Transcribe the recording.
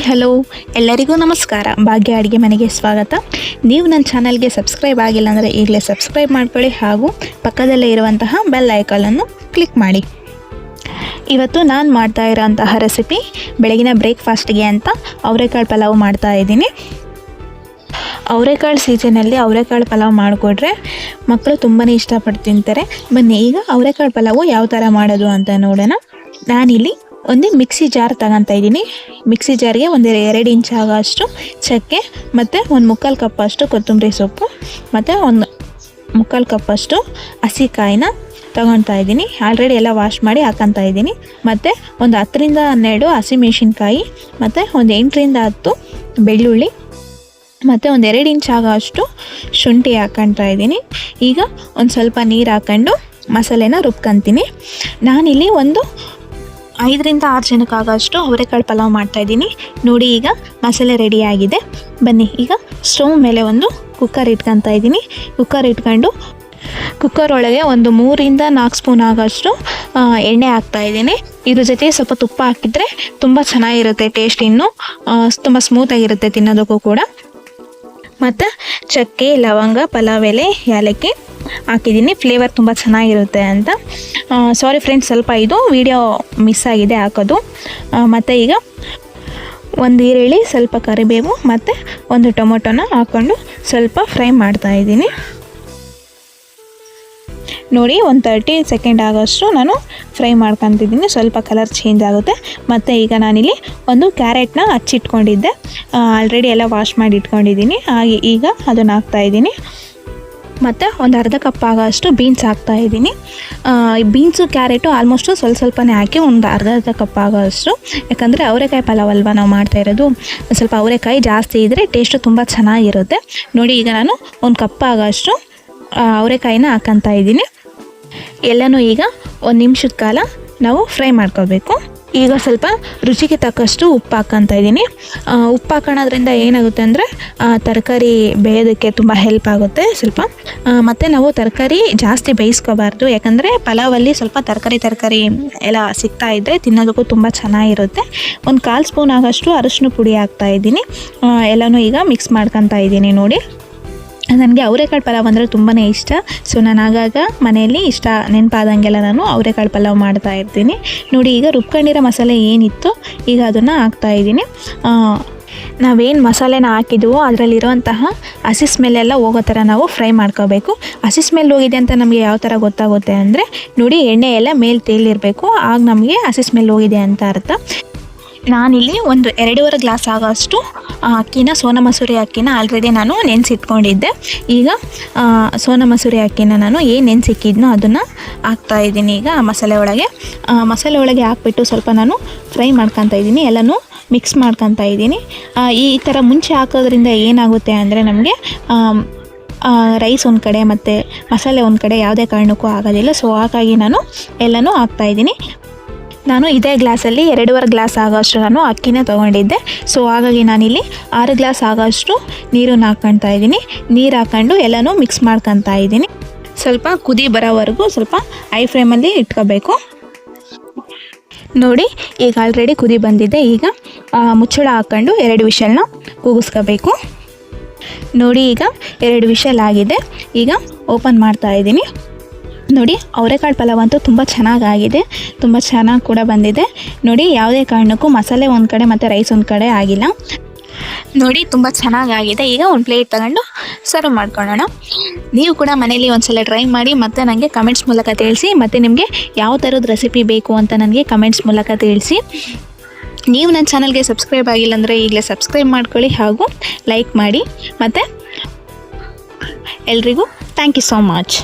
Hi hello ಎಲ್ಲರಿಗೂ ನಮಸ್ಕಾರ. ಭಾಗ್ಯ ಅಡುಗೆ ಮನೆಗೆ ಸ್ವಾಗತ. ನೀವು ನನ್ನ ಚಾನಲ್ಗೆ ಸಬ್ಸ್ಕ್ರೈಬ್ ಆಗಿಲ್ಲ ಅಂದರೆ ಈಗಲೇ ಸಬ್ಸ್ಕ್ರೈಬ್ ಮಾಡ್ಕೊಳ್ಳಿ ಹಾಗೂ ಪಕ್ಕದಲ್ಲೇ ಇರುವಂತಹ ಬೆಲ್ ಐಕಾನನ್ನು ಕ್ಲಿಕ್ ಮಾಡಿ. ಇವತ್ತು ನಾನು ಮಾಡ್ತಾ ಇರೋಂತಹ ರೆಸಿಪಿ ಬೆಳಗಿನ ಬ್ರೇಕ್ಫಾಸ್ಟ್ಗೆ ಅಂತ ಅವರೆಕಾಳು ಪಲಾವ್ ಮಾಡ್ತಾ ಇದ್ದೀನಿ. ಅವರೆಕಾಳು ಸೀಸನಲ್ಲಿ ಅವರೆಕಾಳು ಪಲಾವ್ ಮಾಡಿಕೊಟ್ರೆ ಮಕ್ಕಳು ತುಂಬಾ ಇಷ್ಟಪಟ್ಟು ತಿಂತಾರೆ. ಬನ್ನಿ ಈಗ ಅವರೆಕಾಳು ಪಲಾವು ಯಾವ ಥರ ಮಾಡೋದು ಅಂತ ನೋಡೋಣ. ನಾನಿಲ್ಲಿ ಒಂದು ಮಿಕ್ಸಿ ಜಾರ್ ತಗೊತಾ ಇದ್ದೀನಿ. ಮಿಕ್ಸಿ ಜಾರ್ಗೆ ಒಂದು 2 ಇಂಚ್ ಆಗೋಷ್ಟು ಚಕ್ಕೆ ಮತ್ತು ಒಂದು 3/4 ಕಪ್ಪಷ್ಟು ಕೊತ್ತಂಬರಿ ಸೊಪ್ಪು ಮತ್ತು ಒಂದು 3/4 ಕಪ್ಪಷ್ಟು ಹಸಿಕಾಯಿನ ತಗೊತಾ ಇದ್ದೀನಿ. ಆಲ್ರೆಡಿ ಎಲ್ಲ ವಾಶ್ ಮಾಡಿ ಹಾಕೊತಾ ಇದ್ದೀನಿ. ಮತ್ತು ಒಂದು 10ರಿಂದ 12 ಹಸಿಮೆಣಸಿನ್ಕಾಯಿ ಮತ್ತು ಒಂದು 8ರಿಂದ 10 ಬೆಳ್ಳುಳ್ಳಿ ಮತ್ತು ಒಂದು 2 ಇಂಚ್ ಆಗೋಷ್ಟು ಶುಂಠಿ ಹಾಕ್ಕೊತಾ ಇದ್ದೀನಿ. ಈಗ ಒಂದು ಸ್ವಲ್ಪ ನೀರು ಹಾಕ್ಕೊಂಡು ಮಸಾಲೆನ ರುಬ್ಕೊತೀನಿ. ನಾನಿಲ್ಲಿ ಒಂದು 5ರಿಂದ 6 ಜನಕ್ಕಾಗೋಷ್ಟು ಅವರೆಕಾಳು ಪಲಾವ್ ಮಾಡ್ತಾಯಿದ್ದೀನಿ. ನೋಡಿ ಈಗ ಮಸಾಲೆ ರೆಡಿಯಾಗಿದೆ. ಬನ್ನಿ ಈಗ ಸ್ಟವ್ ಮೇಲೆ ಒಂದು ಕುಕ್ಕರ್ ಇಟ್ಕೊತಾ ಇದ್ದೀನಿ. ಕುಕ್ಕರ್ ಇಟ್ಕೊಂಡು ಕುಕ್ಕರ್ ಒಳಗೆ ಒಂದು 3ರಿಂದ 4 ಸ್ಪೂನ್ ಆಗೋಷ್ಟು ಎಣ್ಣೆ ಹಾಕ್ತಾಯಿದ್ದೀನಿ. ಇದ್ರ ಜೊತೆ ಸ್ವಲ್ಪ ತುಪ್ಪ ಹಾಕಿದರೆ ತುಂಬ ಚೆನ್ನಾಗಿರುತ್ತೆ. ಟೇಸ್ಟ್ ಇನ್ನೂ ತುಂಬ ಸ್ಮೂತಾಗಿರುತ್ತೆ ತಿನ್ನೋದಕ್ಕೂ ಕೂಡ. ಮತ್ತು ಚಕ್ಕೆ, ಲವಂಗ, ಪಲಾವ್ ಎಲೆ, ಏಲಕ್ಕಿ ಹಾಕಿದ್ದೀನಿ. ಫ್ಲೇವರ್ ತುಂಬ ಚೆನ್ನಾಗಿರುತ್ತೆ ಅಂತ. ಸಾರಿ ಫ್ರೆಂಡ್ಸ್, ಸ್ವಲ್ಪ ಇದು ವಿಡಿಯೋ ಮಿಸ್ ಆಗಿದೆ ಹಾಕೋದು. ಮತ್ತು ಈಗ ಒಂದು ಈರುಳ್ಳಿ, ಸ್ವಲ್ಪ ಕರಿಬೇವು ಮತ್ತು ಒಂದು ಟೊಮೊಟೊನ ಹಾಕ್ಕೊಂಡು ಸ್ವಲ್ಪ ಫ್ರೈ ಮಾಡ್ತಾಯಿದ್ದೀನಿ. ನೋಡಿ ಒಂದು 30 ಸೆಕೆಂಡ್ ಆಗೋಷ್ಟು ನಾನು ಫ್ರೈ ಮಾಡ್ಕೊತಿದ್ದೀನಿ. ಸ್ವಲ್ಪ ಕಲರ್ ಚೇಂಜ್ ಆಗುತ್ತೆ. ಮತ್ತು ಈಗ ನಾನಿಲ್ಲಿ ಒಂದು ಕ್ಯಾರೆಟ್ನ ಹಚ್ಚಿಟ್ಕೊಂಡಿದ್ದೆ. ಆಲ್ರೆಡಿ ಎಲ್ಲ ವಾಶ್ ಮಾಡಿ ಇಟ್ಕೊಂಡಿದ್ದೀನಿ. ಹಾಗೆ ಈಗ ಅದನ್ನು ಹಾಕ್ತಾಯಿದ್ದೀನಿ. ಮತ್ತು ಒಂದು ಅರ್ಧ ಕಪ್ ಆಗೋಷ್ಟು ಬೀನ್ಸ್ ಹಾಕ್ತಾಯಿದ್ದೀನಿ. ಬೀನ್ಸು ಕ್ಯಾರೆಟು ಆಲ್ಮೋಸ್ಟು ಸ್ವಲ್ಪನೇ ಹಾಕಿ ಒಂದು ಅರ್ಧ ಕಪ್ ಆಗೋಷ್ಟು. ಯಾಕಂದರೆ ಅವರೆಕಾಯಿ ಪಲಾವ್ ಅಲ್ವಾ ನಾವು ಮಾಡ್ತಾಯಿರೋದು. ಸ್ವಲ್ಪ ಅವರೆಕಾಯಿ ಜಾಸ್ತಿ ಇದ್ದರೆ ಟೇಸ್ಟು ತುಂಬ ಚೆನ್ನಾಗಿರುತ್ತೆ. ನೋಡಿ ಈಗ ನಾನು ಒಂದು ಕಪ್ ಆಗೋಷ್ಟು ಅವರೆಕಾಯಿನ ಹಾಕ್ಕೊತಾ ಇದ್ದೀನಿ. ಎಲ್ಲನೂ ಈಗ 1 ನಿಮಿಷದ ಕಾಲ ನಾವು ಫ್ರೈ ಮಾಡ್ಕೋಬೇಕು. ಈಗ ಸ್ವಲ್ಪ ರುಚಿಗೆ ತಕ್ಕಷ್ಟು ಉಪ್ಪು ಹಾಕ್ಕೊತಾ ಇದ್ದೀನಿ. ಉಪ್ಪು ಹಾಕೋಣದ್ರಿಂದ ಏನಾಗುತ್ತೆ ಅಂದರೆ ತರಕಾರಿ ಬೇಯೋದಕ್ಕೆ ತುಂಬ ಹೆಲ್ಪ್ ಆಗುತ್ತೆ ಸ್ವಲ್ಪ. ಮತ್ತು ನಾವು ತರಕಾರಿ ಜಾಸ್ತಿ ಬೇಯಿಸ್ಕೋಬಾರ್ದು. ಯಾಕಂದರೆ ಪಲಾವಲ್ಲಿ ಸ್ವಲ್ಪ ತರಕಾರಿ ಎಲ್ಲ ಸಿಗ್ತಾ ಇದ್ದರೆ ತಿನ್ನೋದಕ್ಕೂ ತುಂಬ ಚೆನ್ನಾಗಿರುತ್ತೆ. ಒಂದು 1/4 ಸ್ಪೂನ್ ಆಗೋಷ್ಟು ಅರಶಿನ ಪುಡಿ ಹಾಕ್ತಾಯಿದ್ದೀನಿ. ಎಲ್ಲನೂ ಈಗ ಮಿಕ್ಸ್ ಮಾಡ್ಕೊತಾ ಇದ್ದೀನಿ. ನೋಡಿ ನನಗೆ ಅವರೆಕಾಳು ಪಲಾವ್ ಅಂದರೆ ತುಂಬಾ ಇಷ್ಟ. ಸೊ ನಾನು ಆಗಾಗ ಮನೆಯಲ್ಲಿ ಇಷ್ಟ ನೆನಪಾದಂಗೆಲ್ಲ ನಾನು ಅವರೆಕಾಳು ಪಲಾವ್ ಮಾಡ್ತಾ ಇರ್ತೀನಿ. ನೋಡಿ ಈಗ ರುಬ್ಕೊಂಡಿರೋ ಮಸಾಲೆ ಏನಿತ್ತು ಈಗ ಅದನ್ನು ಹಾಕ್ತಾಯಿದ್ದೀನಿ. ನಾವೇನು ಮಸಾಲೆನ ಹಾಕಿದ್ವೋ ಅದರಲ್ಲಿರುವಂತಹ ಹಸಿ ಸ್ಮೆಲ್ಲೆಲ್ಲ ಹೋಗೋ ಥರ ನಾವು ಫ್ರೈ ಮಾಡ್ಕೋಬೇಕು. ಹಸಿ ಸ್ಮೆಲ್ ಹೋಗಿದೆ ಅಂತ ನಮಗೆ ಯಾವ ಥರ ಗೊತ್ತಾಗುತ್ತೆ ಅಂದರೆ ನೋಡಿ ಎಣ್ಣೆ ಎಲ್ಲ ಮೇಲೆ ತೇಲಿರಬೇಕು. ಆಗ ನಮಗೆ ಹಸಿ ಸ್ಮೆಲ್ ಹೋಗಿದೆ ಅಂತ ಅರ್ಥ. ನಾನಿಲ್ಲಿ ಒಂದು 2.5 ಗ್ಲಾಸ್ ಆಗೋಷ್ಟು ಅಕ್ಕಿನ, ಸೋನಾ ಮಸೂರಿ ಅಕ್ಕಿನ ಆಲ್ರೆಡಿ ನಾನು ನೆನೆಸಿಟ್ಕೊಂಡಿದ್ದೆ. ಈಗ ಸೋನಾ ಮಸೂರಿ ಅಕ್ಕಿನ ನಾನು ಏನು ನೆನೆಸಿಕ್ಕಿದ್ನೋ ಅದನ್ನು ಹಾಕ್ತಾಯಿದ್ದೀನಿ. ಈಗ ಮಸಾಲೆ ಒಳಗೆ ಹಾಕ್ಬಿಟ್ಟು ಸ್ವಲ್ಪ ನಾನು ಫ್ರೈ ಮಾಡ್ಕೊತಾ ಇದ್ದೀನಿ. ಎಲ್ಲನೂ ಮಿಕ್ಸ್ ಮಾಡ್ಕೊತಾ ಇದ್ದೀನಿ. ಈ ಥರ ಮುಂಚೆ ಹಾಕೋದ್ರಿಂದ ಏನಾಗುತ್ತೆ ಅಂದರೆ ನಮಗೆ ರೈಸ್ ಒಂದು ಕಡೆ ಮತ್ತು ಮಸಾಲೆ ಒಂದು ಕಡೆ ಯಾವುದೇ ಕಾರಣಕ್ಕೂ ಆಗೋದಿಲ್ಲ. ಸೊ ಹಾಗಾಗಿ ನಾನು ಎಲ್ಲನೂ ಹಾಕ್ತಾಯಿದ್ದೀನಿ. ನಾನು ಇದೇ ಗ್ಲಾಸಲ್ಲಿ 2.5 ಗ್ಲಾಸ್ ಆಗೋಷ್ಟು ನಾನು ಅಕ್ಕಿನ ತೊಗೊಂಡಿದ್ದೆ. ಸೊ ಹಾಗಾಗಿ ನಾನಿಲ್ಲಿ 6 ಗ್ಲಾಸ್ ಆಗೋಷ್ಟು ನೀರನ್ನು ಹಾಕ್ಕೊತಾ ಇದ್ದೀನಿ. ನೀರು ಹಾಕ್ಕೊಂಡು ಎಲ್ಲನೂ ಮಿಕ್ಸ್ ಮಾಡ್ಕೊತಾ ಇದ್ದೀನಿ. ಸ್ವಲ್ಪ ಕುದಿ ಬರೋವರೆಗೂ ಸ್ವಲ್ಪ ಹೈ ಫ್ಲೇಮಲ್ಲಿ ಇಟ್ಕೋಬೇಕು. ನೋಡಿ ಈಗ ಆಲ್ರೆಡಿ ಕುದಿ ಬಂದಿದೆ. ಈಗ ಮುಚ್ಚಳ ಹಾಕ್ಕೊಂಡು 2 ವಿಷಲ್ನ ಕೂಗಿಸ್ಕೋಬೇಕು. ನೋಡಿ ಈಗ 2 ವಿಷಲ್ ಆಗಿದೆ. ಈಗ ಓಪನ್ ಮಾಡ್ತಾ ಇದ್ದೀನಿ. ನೋಡಿ ಅವರೆಕಾಳು ಪಲಾವ್ ಅಂತೂ ತುಂಬ ಚೆನ್ನಾಗಾಗಿದೆ. ತುಂಬ ಚೆನ್ನಾಗಿ ಕೂಡ ಬಂದಿದೆ. ನೋಡಿ ಯಾವುದೇ ಕಾರಣಕ್ಕೂ ಮಸಾಲೆ ಒಂದು ಕಡೆ ಮತ್ತು ರೈಸ್ ಒಂದು ಕಡೆ ಆಗಿಲ್ಲ. ನೋಡಿ ತುಂಬ ಚೆನ್ನಾಗಾಗಿದೆ. ಈಗ ಒಂದು ಪ್ಲೇಟ್ ತಗೊಂಡು ಸರ್ವ್ ಮಾಡ್ಕೊಳ್ಳೋಣ. ನೀವು ಕೂಡ ಮನೇಲಿ ಒಂದ್ಸಲ ಟ್ರೈ ಮಾಡಿ ಮತ್ತು ನನಗೆ ಕಮೆಂಟ್ಸ್ ಮೂಲಕ ತಿಳಿಸಿ. ಮತ್ತು ನಿಮಗೆ ಯಾವ ಥರದ ರೆಸಿಪಿ ಬೇಕು ಅಂತ ನನಗೆ ಕಮೆಂಟ್ಸ್ ಮೂಲಕ ತಿಳಿಸಿ. ನೀವು ನನ್ನ ಚಾನಲ್ಗೆ ಸಬ್ಸ್ಕ್ರೈಬ್ ಆಗಿಲ್ಲ ಅಂದರೆ ಈಗಲೇ ಸಬ್ಸ್ಕ್ರೈಬ್ ಮಾಡ್ಕೊಳ್ಳಿ ಹಾಗೂ ಲೈಕ್ ಮಾಡಿ. ಮತ್ತು ಎಲ್ರಿಗೂ ಥ್ಯಾಂಕ್ ಯು ಸೋ ಮಚ್.